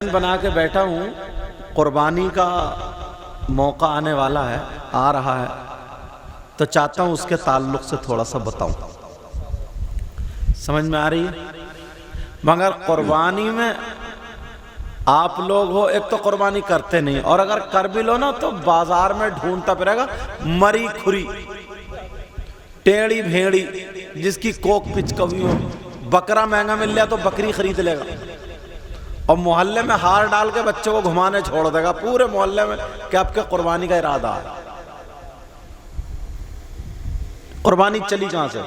जहन बना के बैठा हूँ, कुर्बानी का मौका आने वाला है, आ रहा है, तो चाहता हूँ उसके ताल्लुक से थोड़ा सा बताऊँ। समझ में आ रही है? मगर कुर्बानी में आप लोग हो, एक तो कुर्बानी करते नहीं, और अगर कर भी लो ना तो बाजार में ढूंढता फिरेगा मरी खुरी टेढ़ी भेड़ी जिसकी कोक पिचकवी हो। बकरा महंगा मिल जाए तो बकरी खरीद लेगा, और मोहल्ले में हार डाल के बच्चों को घुमाने छोड़ देगा पूरे मोहल्ले में कि आपके कुर्बानी का इरादा है। कुर्बानी चली कहां से?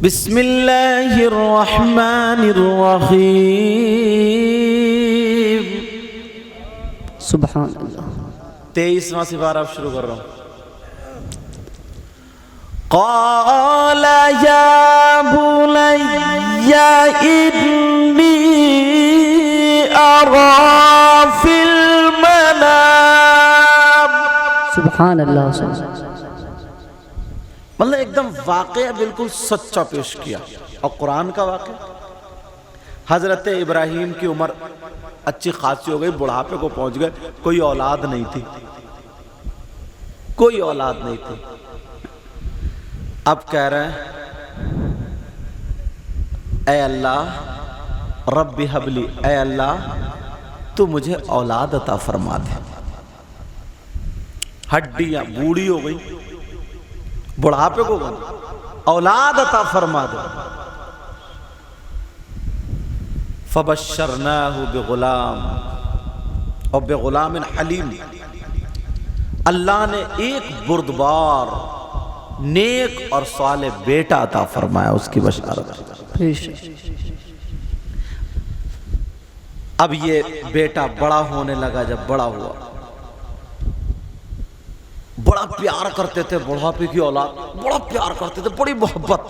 बिस्मिल्लाहिर्रहमानिर्रहीम। सुभान अल्लाह। 23वां सिपारा अब शुरू कर रहा हूं। क़ाल या बुनय्या इन्नी अरा फिल मनाम। सुभान अल्लाह। मतलब एकदम वाक़या बिल्कुल सच्चा पेश किया। और कुरान का वाक़या, हजरत इब्राहीम की उम्र अच्छी खासी हो गई, बुढ़ापे को पहुंच गए, कोई औलाद नहीं थी, कोई औलाद नहीं थी। अब कह रहे हैं ऐ अल्लाह रब्बी हबली, ऐ अल्लाह तू मुझे औलाद अता फरमा दे। हड्डियां बूढ़ी हो गई, बुढ़ापे को गई, औलाद अता फरमा दे। फबश्शरनाहु बिगुलाम और बिगुलामिन हलीम। अल्लाह ने एक बुर्दबार नेक और साले बेटा अता फरमाया, उसकी बशारत। अब ये बेटा बड़ा होने लगा, जब बड़ा हुआ बड़ा प्यार करते थे, बुढ़ापे की औलाद बड़ा प्यार करते थे, बड़ी मोहब्बत।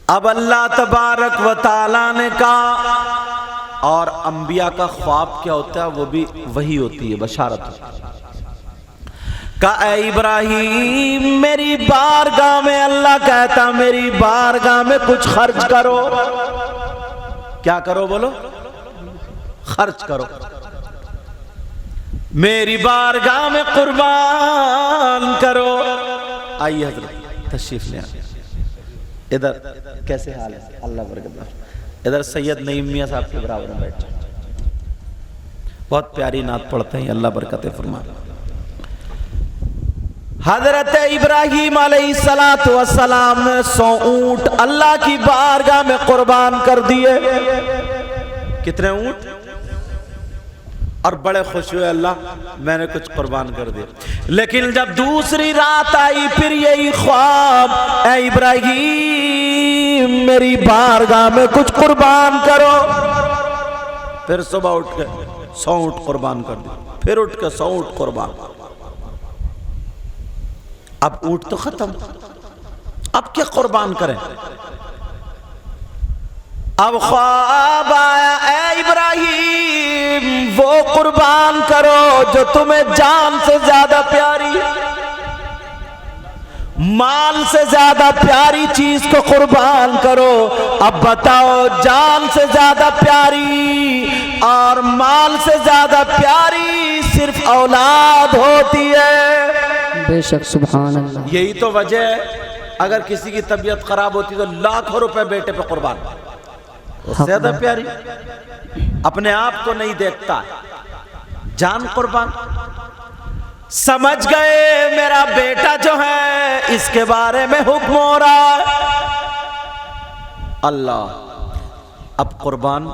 अब अल्लाह तबारक व तआला ने कहा, और अंबिया का ख्वाब क्या होता है वो भी वही होती है, बशारत होती है। का ऐ इब्राहिम मेरी बारगाह में, अल्लाह कहता मेरी बारगाह में कुछ खर्च करो। क्या करो बोलो? खर्च करो। मेरी बारगाह में कुर्बान करो। आइए हजरत तशरीफ ले। इधर कैसे हाल है? अल्लाह बरकत। इधर सैयद नईम मियां साहब के बराबर में बैठ, बहुत प्यारी नात पढ़ते हैं, अल्लाह बरकत फरमा। हजरत इब्राहीम अलैहिस्सलातु वस्सलाम ने 100 ऊंट अल्लाह की बारगाह में कुर्बान कर दिए। कितने ऊंट? और बड़े खुश हुए, अल्लाह मैंने कुछ कुर्बान कर दिया। लेकिन जब दूसरी रात आई, फिर यही ख्वाब, ऐ इब्राहीम मेरी बारगाह में कुछ कुर्बान करो। फिर सुबह उठ के 100 ऊंट कुर्बान कर दिया, फिर उठ के 100 ऊंट कुर्बान। अब ऊंट तो खत्म, अब क्या कुर्बान करें? अब ख्वाब आया, ऐ इब्राहीम वो कुर्बान करो जो तुम्हें जान से ज्यादा प्यारी, माल से ज्यादा प्यारी चीज को कुर्बान करो। अब बताओ, जान से ज्यादा प्यारी और माल से ज्यादा प्यारी सिर्फ औलाद होती है। बेशक, सुभान अल्लाह। यही तो वजह है, अगर किसी की तबीयत खराब होती तो लाखों रुपए बेटे पे कुर्बान। ज्यादा प्यारी अपने आप को नहीं देखता, जान कुर्बान। समझ गए मेरा बेटा जो है इसके बारे में हुक्म हो रहा है। अल्लाह अब कुर्बान।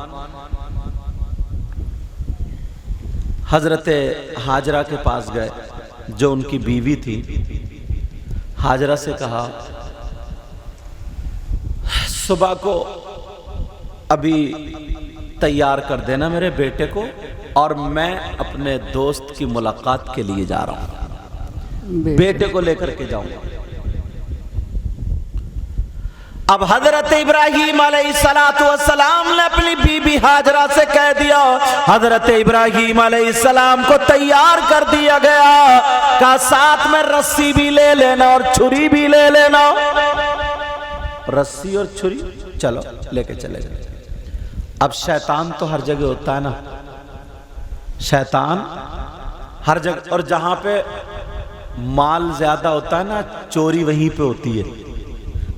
हजरत हाजरा के पास गए, जो उनकी बीवी थी। हाजरा से कहा सुबह को अभी तैयार कर देना मेरे बेटे को, और मैं अपने दोस्त की मुलाकात के लिए जा रहा हूं, बेटे को लेकर के जाऊंगा। अब हजरत इब्राहीम अलैहिस्सलाम ने अपनी बीबी हाजरा से कह दिया, हजरत इब्राहीम अलैहिस्सलाम को तैयार कर दिया गया, कहा साथ में रस्सी भी ले लेना और छुरी भी ले लेना। रस्सी और छुरी, चलो लेके चले गए। अब शैतान तो हर जगह होता है ना, शैतान हर जगह, और जहां पे माल ज्यादा होता है ना, चोरी वहीं पे होती है।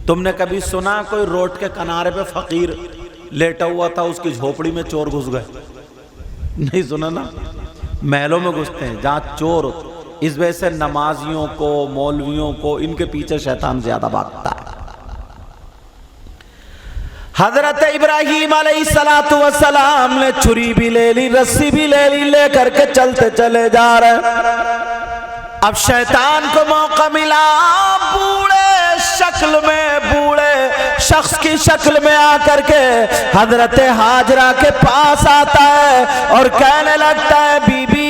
तुमने कभी सुना कोई रोड के किनारे पे फकीर लेटा हुआ था, उसकी झोपड़ी में चोर घुस गए? नहीं सुना ना। महलों में घुसते हैं जहां चोर होते। इस वजह से नमाजियों को, मौलवियों को, इनके पीछे शैतान ज्यादा भागता है। हजरत इब्राहीम अलैहिस्सलातु वस्सलाम ने छुरी भी ले ली, रस्सी भी ले ली, लेकर के चलते चले जा रहे। अब शैतान को मौका मिला, बूढ़े शक्ल में, बूढ़े शख्स की शक्ल में आकर के हजरत हाजरा के पास आता है और कहने लगता है, बीबी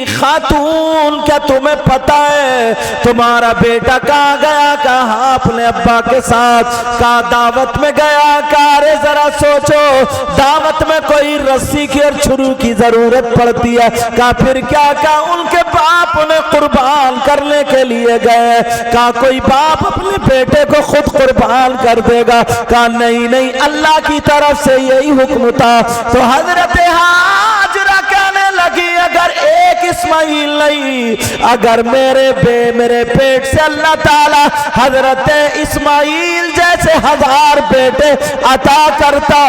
खातून, क्या तुम्हें पता है तुम्हारा बेटा कहाँ गया? कहाँ? अपने अब्बा के साथ। कहाँ? दावत में गया। कहाँ? अरे जरा सोचो, दावत में कोई रस्सी की और छुरी की जरूरत पड़ती है। कहाँ? फिर क्या? कहा उनके बाप ने कुर्बान करने के लिए गए। कहा कोई बाप अपने बेटे को खुद कुर्बान कर देगा? कहा नहीं नहीं, अल्लाह की तरफ से यही हुक्म था। तो हजरत हाजरा कहने लगी, अगर एक इस्माइल नहीं, अगर मेरे पेट से अल्लाह ताला हजरत इस्माइल जैसे 1000 बेटे अता करता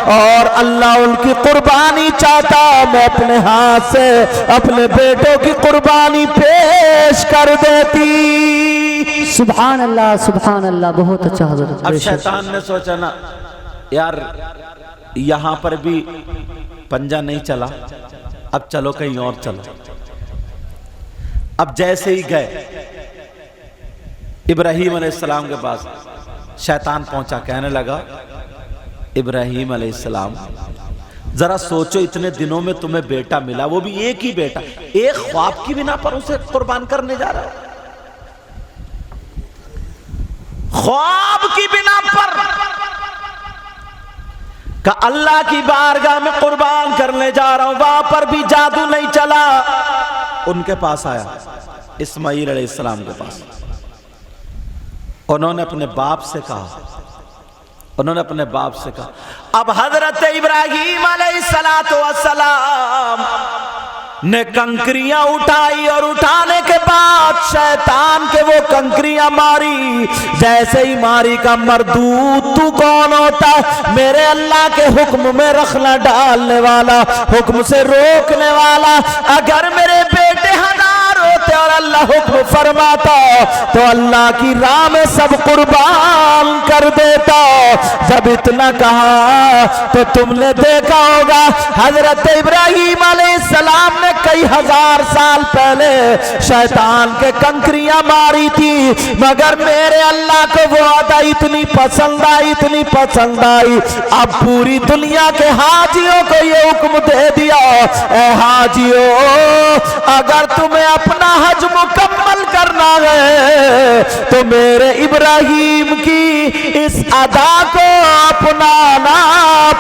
और अल्लाह उनकी कुर्बानी चाहता, मैं अपने हाथ से अपने बेटों की कुर्बानी पेश कर देती। सुभान अल्लाह, सुभान अल्लाह, बहुत अच्छा हजरत। अब शैतान ने सोचा ना, यार यहां पर भी पंजा नहीं चला, अब चलो कहीं और चलो। अब जैसे ही गए इब्राहीम अलैहिस्सलाम के पास, शैतान पहुंचा, कहने लगा, इब्राहीम अलैहिस्सलाम जरा सोचो, इतने दिनों में तुम्हें बेटा मिला, वो भी एक ही बेटा, एक ख्वाब की बिना पर उसे कुर्बान करने जा रहा है। ख्वाब की बिना पर का अल्लाह की बारगाह में कुर्बान करने जा रहा हूं, वहां पर भी जादू नहीं चला। उनके पास आया, इस्माइल अलैहिस्सलाम के पास। उन्होंने अपने बाप से कहा, अब हजरत इब्राहीम अलैहिस्सलातु वस्सलाम ने कंकरियां उठाई और उठाने के बाद शैतान के वो कंकरियां मारी। जैसे ही मारी का, मरदूद तू कौन होता? मेरे अल्लाह के हुक्म में रखना डालने वाला, हुक्म से रोकने वाला। अगर मेरे बेटे 1000 होते और अल्लाह हुक्म फरमाता तो अल्लाह की राह में सब कुर्बान कर देता। जब इतना कहा तो तुमने देखा होगा हजरत इब्राहीम अलैहिस्सलाम ने कई 1000 साल पहले शैतान के कंकरियां मारी थी, मगर मेरे अल्लाह को वो अदा इतनी पसंद आई, अब पूरी दुनिया के हाजियों को ये हुक्म दे दिया, ए हाजियों, अगर तुम्हें अपना हज मुकम्मल करना है तो मेरे इब्राहीम की इस अदा को अपनाना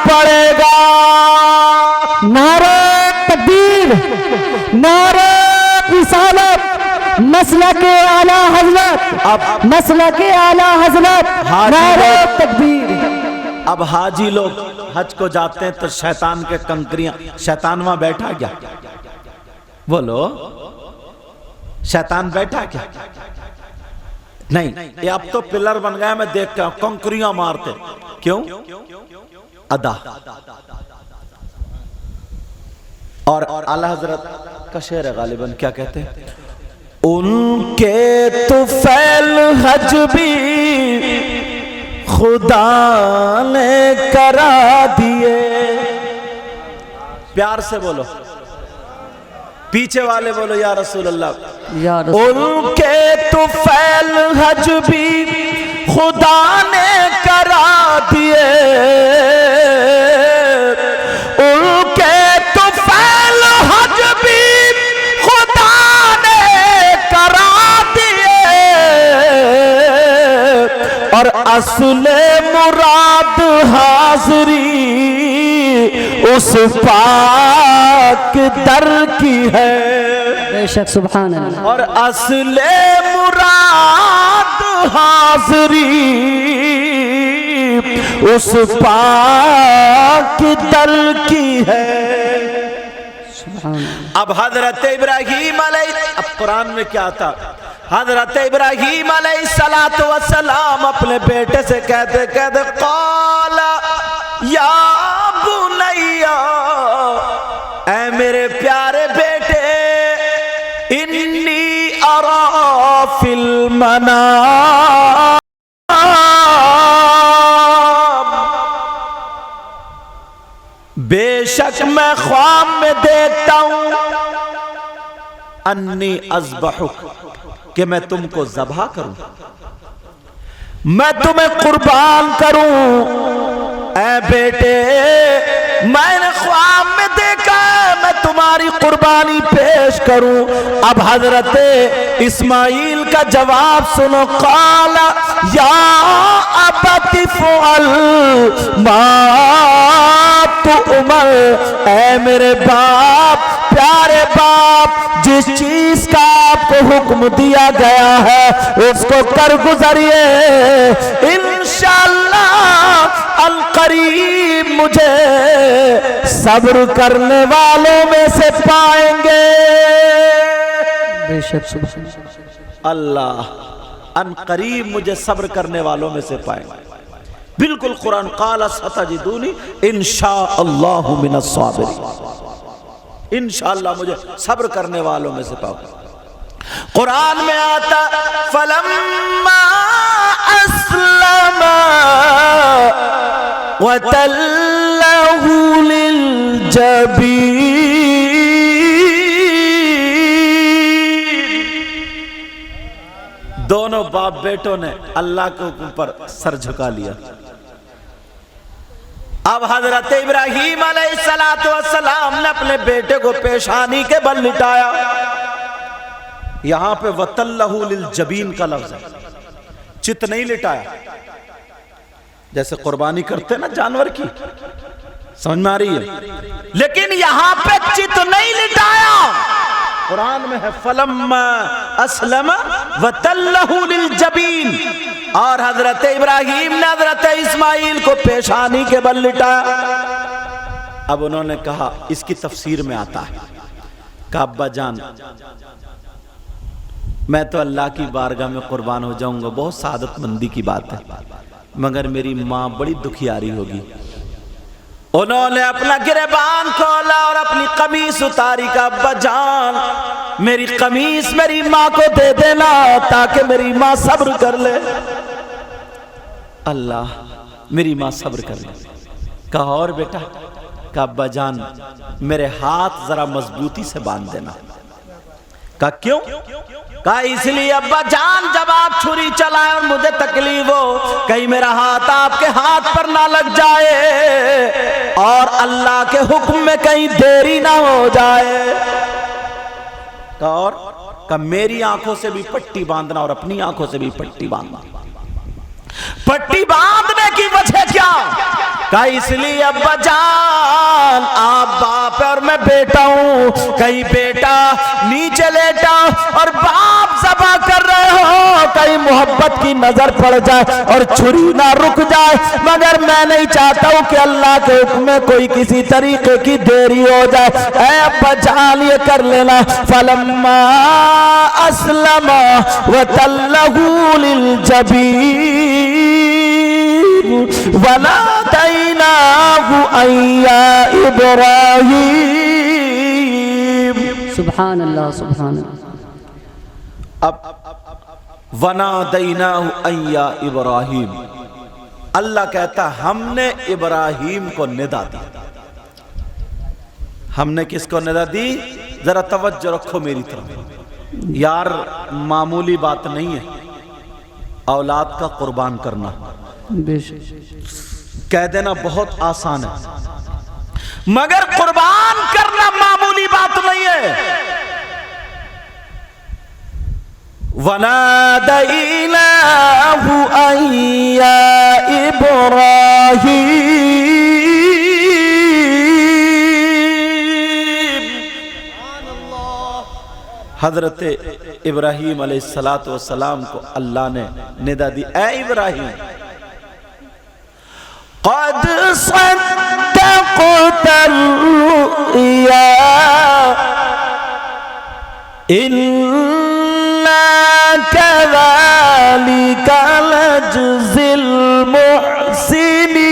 पड़ेगा। नारे तकबीर, नारे रिसालत, मसलके आला हजरत, मसलके आला हजरत, नारे तकबीर। अब हाजी लोग हज को जाते हैं तो शैतान के कंकरियां, शैतान वहां बैठा क्या? बोलो, शैतान बैठा क्या? नहीं, ये अब तो पिलर बन गया। मैं देखता हूं कंकरियां मारते, क्यों? अदा। और आला हजरत का शेर है गालिबन, क्या कहते हैं? उनके तुफैल हज भी खुदा ने करा दिए। प्यार से बोलो, पीछे वाले बोलो, या रसूल अल्लाह। या रसूल। उनके तुफैल हज भी खुदा ने करा दिए, उनके तुफैल हज भी खुदा ने करा दिए, और असले मुराद हाज़री उस पाक दर की है। बेशक, सुभान अल्लाह। और असले मुराद हाज़री उस पाक दल की है। अब हजरत इब्राहीम अब कुरान में क्या था, हजरत इब्राहीम अलैहिस्सलातु वस्सलाम अपने बेटे से कहते कहते क़ाला या बुनैया, ऐ मेरे प्यारे बेटे, इन्नी अरा फिल मनाम, बेशक मैं ख्वाब में देखता हूं, अन्नी अज़बहुक, कि मैं तुमको ज़बह करूं, मैं तुम्हें कुर्बान करूं। ऐ बेटे, मैंने ख्वाब में देखा मैं तुम्हारी कुर्बानी पेश करूं। अब हजरत इस्माइल का जवाब सुनो, क़ाला या अबति फ़अल मा तुअमर, ऐ मेरे बाप, प्यारे बाप, जिस चीज का आपको हुक्म दिया गया है उसको कर गुजरिए, इंशाअल्लाह अल करीब मुझे सब्र करने वालों में से पाएंगे। बेशक अल्लाह अन करीब मुझे सब्र करने वालों में से पाएंगे। बिल्कुल कुरान, क़ाला सतजिदूनी इंशाअल्लाहु मिनस साबिरीन, इंशाअल्लाह मुझे सब्र करने वालों में से पाओगे। कुरान में आता फलम्मा अस्लमा वतल्लहु लिल जबीन, दोनों बाप बेटों ने अल्लाह के हुक्म पर सर झुका लिया। अब हजरत इब्राहीम अलैहिस्सलातु वस्सलाम ने अपने बेटे को पेशानी के बल लिटाया। यहां पे वतल्लहु लिल जबीन का लफ्ज है, चित नहीं लिटाया। जैसे कुर्बानी करते ना जानवर की, समझ में आ रही है, लेकिन यहां पे चित नहीं लिटाया। कुरान में है फलम्मा अस्लमा वतल्लहु लिल जबीन, और हजरत इब्राहीम ने हजरत इस्माइल को पेशानी के बल लिटाया। अब उन्होंने कहा, इसकी तफसीर में आता है, का अब्बा जान, मैं तो अल्लाह की बारगाह में कुर्बान हो जाऊंगा, बहुत सादतमंदी की बात है, मगर मेरी माँ बड़ी दुखियारी होगी। उन्होंने अपना गिरबान खोला और अपनी कमीज उतारी, का अब्बा जान मेरी कमीज मेरी माँ को दे देना ताकि मेरी माँ सब्र कर ले। अल्लाह, मेरी माँ सब्र कर ले। कहा और बेटा, का अब्बा जान मेरे हाथ जरा मजबूती से बांध देना। कहा क्यों? कहा इसलिए अब्बा जान, जब आप छुरी चलाएं और मुझे तकलीफ हो, कहीं मेरा हाथ आपके हाथ पर ना लग जाए और अल्लाह के हुक्म में कहीं देरी ना हो जाए। और का मेरी आंखों से भी पट्टी बांधना और अपनी आंखों से भी पट्टी बांधना। पट्टी बांधने की वजह क्या? कहा इसलिए अब्बा जान, आप बाप और मैं बेटा हूं, कहीं बेटा नीचे लेटा और बाप ज़बह कर रहे हो, कहीं मोहब्बत की नजर पड़ जाए और छुरी ना रुक जाए, मगर मैं नहीं चाहता हूं कि अल्लाह के हुक्म में कोई किसी तरीके की देरी हो जाए। ऐ अब्बा जान ये कर लेना। फलम्मा अस्लमा वतल्लहु लिल जबीन वनादैनाहु अय्या इब्राहीम। सुभान अल्लाह, सुभान अल्लाह। अब वनादैनाहु अय्या इब्राहीम, अल्लाह कहता हमने इब्राहीम को निदा दी। हमने किसको निदा दी? जरा तवज्जो रखो मेरी तरफ यार, मामूली बात नहीं है औलाद का कुर्बान करना। कह देना बहुत आसान है, मगर कुर्बान करना मामूली बात नहीं है। वनादैनाहु अय्या इब्राहीम, हजरत इब्राहीम अलैहिस्सलातु वस्सलाम को अल्लाह ने निदा दी, ए इब्राहीम क़द सद्दक़तल रुया इन्ना कज़ालिका नजज़िल मुहसिनीन।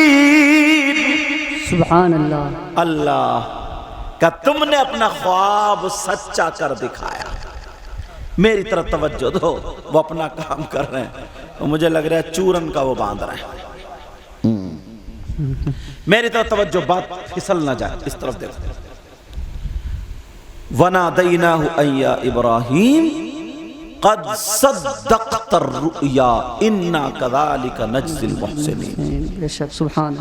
सुभान अल्लाह। अल्लाह का तुमने अपना ख्वाब सच्चा कर दिखाया। मेरी तरफ तवज्जो दो, वो अपना काम कर रहे हैं, तो मुझे लग रहा है चूरन का वो बांध रहे हैं। मेरी तरफ तवज्जो, बात फिसल ना जाए, इस तरफ देखो। वनादैनाहु अय्या इब्राहीम क़द सद्दक़तर रुया इन्ना कज़ालिका नजज़िल मुहसिनीन। बेशक सुभान।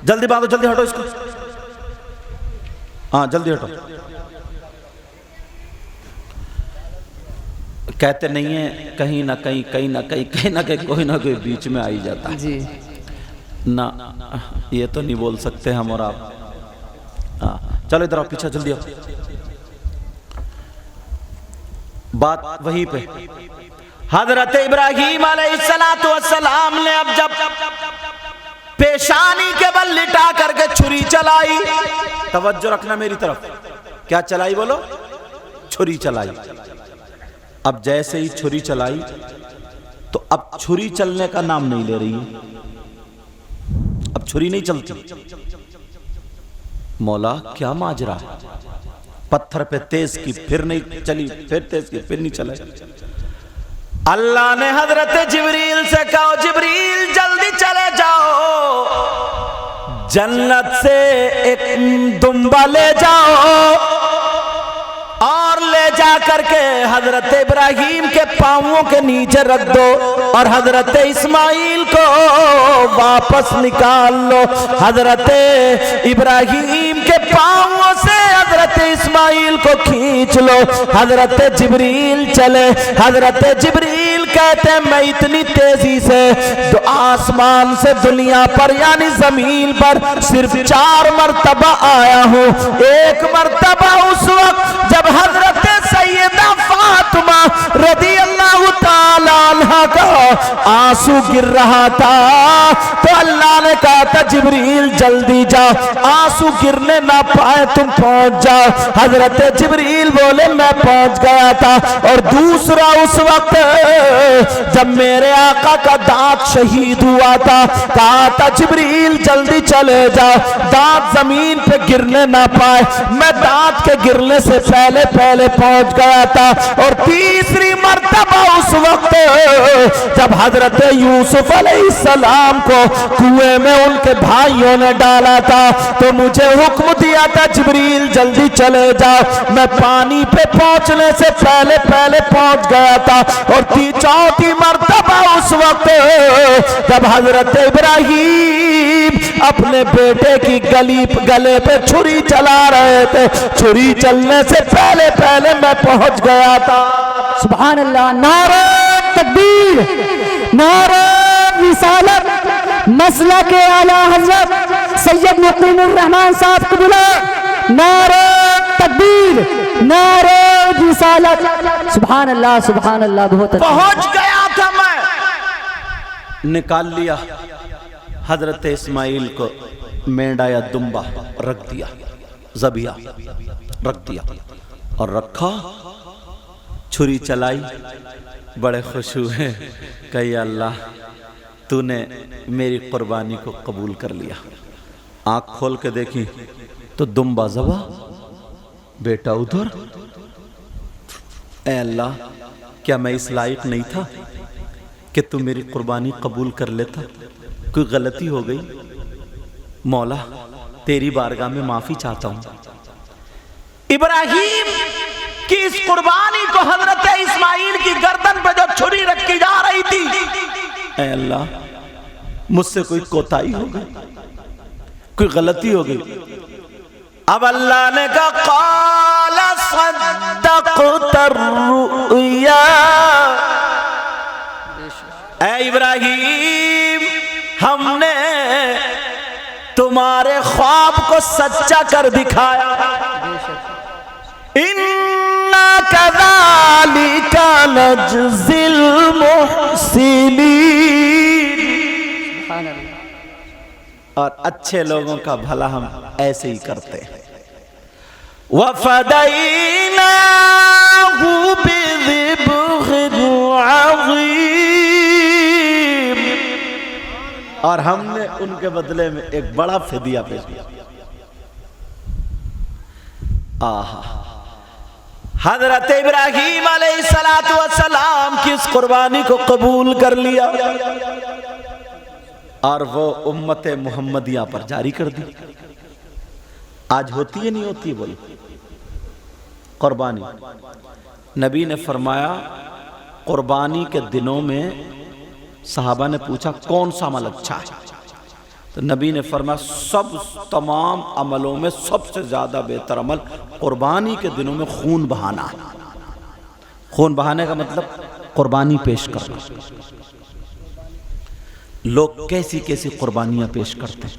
जल्दी बांधो, जल्दी हटो इसको, हाँ जल्दी हटो। कहते नहीं है कहीं ना कहीं कोई ना कोई बीच में आ ही जाता जी ना, ये तो नहीं बोल सकते हम और आप। हाँ चलो इधर आओ, पीछे जल्दी आओ। बात वहीं पे हजरत इब्राहीम अलैहिस्सलातु वस्सलाम ने अब जब पेशानी के बल लिटा करके छुरी चलाई, तवज्जो रखना मेरी तरफ, क्या चलाई बोलो? छुरी चलाई। अब जैसे ही छुरी चलाई तो अब छुरी चलने का नाम नहीं ले रही है, अब छुरी नहीं चलती। मौला क्या माजरा, पत्थर पे तेज की फिर नहीं चली, फिर तेज की फिर नहीं चले। अल्लाह ने हजरत जिब्रील से कहा, जिब्रील जल्दी चले जाओ, जन्नत से एक दुम्बा ले जाओ और ले जा करके हजरत इब्राहीम के पांवों के नीचे रख दो और हजरत इस्माइल को वापस निकाल लो। हजरत इब्राहीम के पांवों से हजरत इस्माइल को खींच लो। हजरत जिब्रील चले। हजरत जिब्रील कहते हैं मैं इतनी तेजी से तो आसमान से दुनिया पर यानी जमीन पर सिर्फ 4 मरतबा आया हूँ। एक मरतबा उस वक्त जब हजरत सैयदा फातिमा रज़ियल्लाहु ताला अन्हा का आंसू गिर रहा था तो अल्लाह ने कहा था जिब्रील जल्दी जा, आंसू गिरने ना पाए तुम पहुंच जाओ। हजरत जिब्रील बोले मैं पहुंच गया था। और दूसरा उस वक्त जब मेरे आका का दांत शहीद हुआ था, कहा था जिब्रील जल्दी चले जाओ, दांत जमीन पे गिरने ना पाए। मैं दांत के गिरने से पहले पहुंच गया था। और तीसरी मर्तबा उस वक्त जब हजरत यूसुफ अलैहिस्सलाम को कुएं में उनके भाइयों ने डाला था तो मुझे हुक्म दिया था जिब्रील जल्दी चले जाओ। मैं पानी पे पहुंचने से पहले पहुंच गया था। और चौथी मर्तबा उस वक्त जब हजरत इब्राहीम अपने बेटे की गले पे छुरी चला रहे थे, छुरी चलने से पहले मैं पहुंच गया था। सुभान अल्लाह। नारे तकबीर, नारे रिसालत, मसला के आला हजरत सैयद मुक़ीमुर रहमान साहब को बुला। नारे तकबीर, नारे रिसालत। सुभान अल्लाह, सुभान अल्लाह। बहुत पहुंच गया था मैं, निकाल लिया। हजरत इस्माइल को मेंढा या दुम्बा रख दिया, ज़बिया रख दिया और रखा, छुरी चलाई, बड़े खुश हुए। कही अल्लाह तूने मेरी कुर्बानी को कबूल कर लिया। आंख खोल के देखी तो दुम्बा ज़बा, बेटा उधर। ऐ अल्लाह क्या मैं इस लायक नहीं था कि तू मेरी कुर्बानी कबूल कर लेता? कोई गलती हो गई, मौला तेरी बारगाह में माफी चाहता हूं। इब्राहीम की इस कुर्बानी को हजरत इस्माइल की गर्दन पे जो छुरी रखी जा रही थी, ऐ अल्लाह मुझसे कोई कोताही हो गई, कोई गलती हो गई। अब अल्लाह ने कहा क़ाला सद्दक़तर रुया, ऐ इब्राहीम हमने तुम्हारे ख्वाब को सच्चा कर दिखाया। इन्ना कज़ालिका नज्ज़िल मुहसिनीन। और अच्छे लोगों का भला हम ऐसे ही करते हैं। वफ़दैनाहु बिज़िब्हिन अज़ीम। और हमने उनके बदले में एक बड़ा फिदिया पेश किया। आहा, हजरत इब्राहीम अलैहिस्सलातु वस्सलाम की इस कुर्बानी को कबूल कर लिया और वो उम्मत मुहम्मदिया पर जारी कर दी। आज होती है नहीं होती, बोलो कुर्बानी। नबी ने फरमाया कुर्बानी के दिनों में सहाबा ने पूछा कौन सा अमल अच्छा है, तो नबी ने फरमाया तमाम अमलों में सबसे ज्यादा बेहतर अमल कुर्बानी के दिनों में खून बहाना है। खून बहाने का मतलब कुर्बानी पेश करना। लोग कैसी कैसी कुर्बानियां पेश करते हैं।